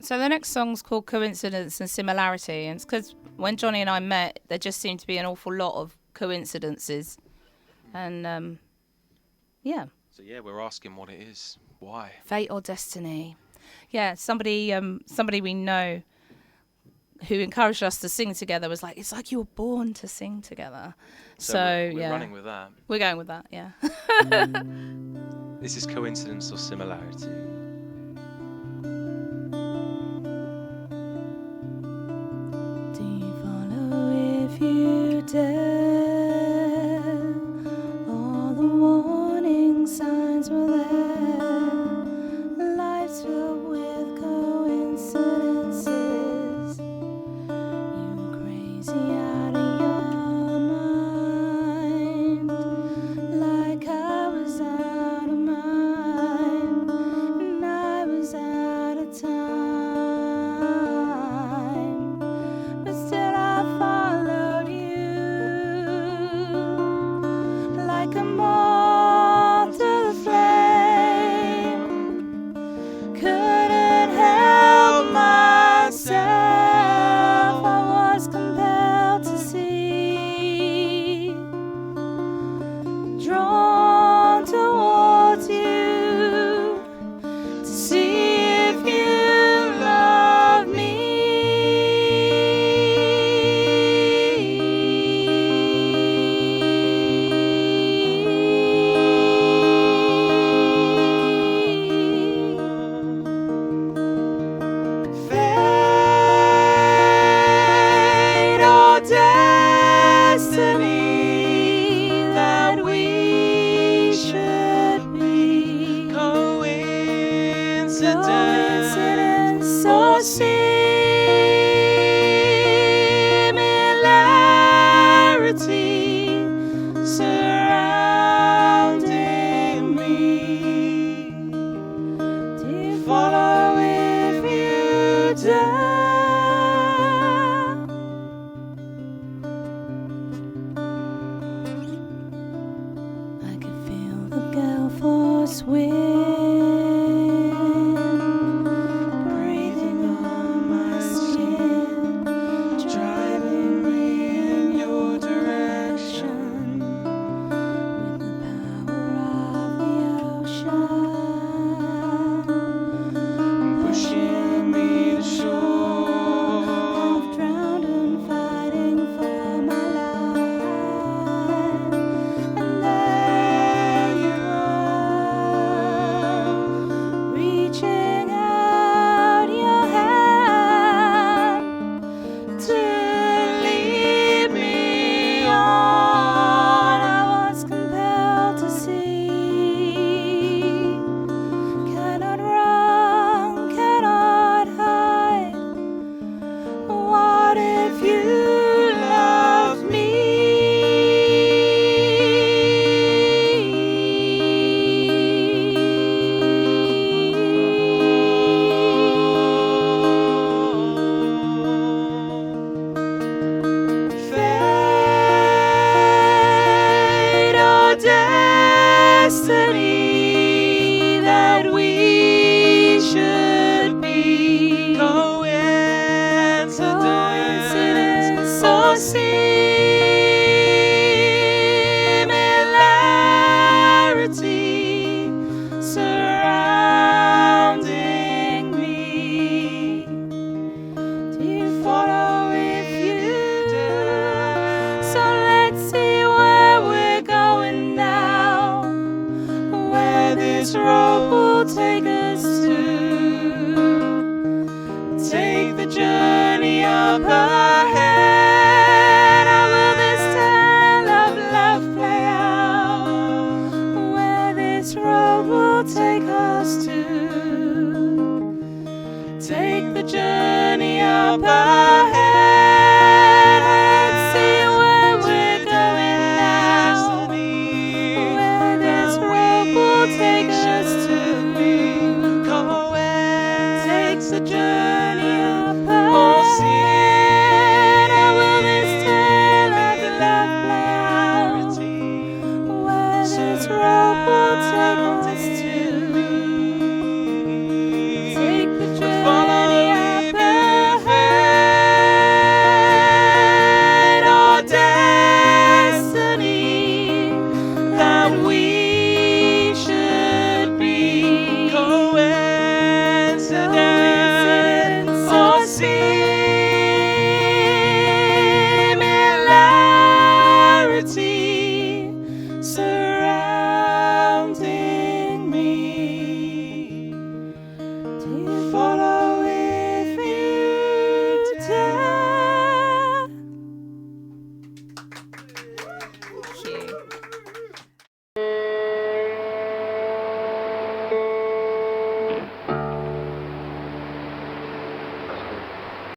So the next song's called Coincidence and Similarity, and it's because when Johnny and I met, there just seemed to be an awful lot of coincidences. And, yeah. So, yeah, we're asking what it is. Why? Fate or destiny. Yeah, somebody we know who encouraged us to sing together was like, it's like you were born to sing together. So we're running with that. We're going with that, yeah. This is Coincidence or Similarity. Do you follow if you dare? All the warning signs were there. Life's filled with coincidences. You were crazy out of your mind, like I was out of mine, and I was out of time. But still I followed you, like a moth to the flame. Couldn't help myself, I was compelled to see, drawn towards you, to see if you love me. Fate or destiny that we should be. Coincidence or similarity surrounding me. Do you follow if you dare? I could feel the gale force with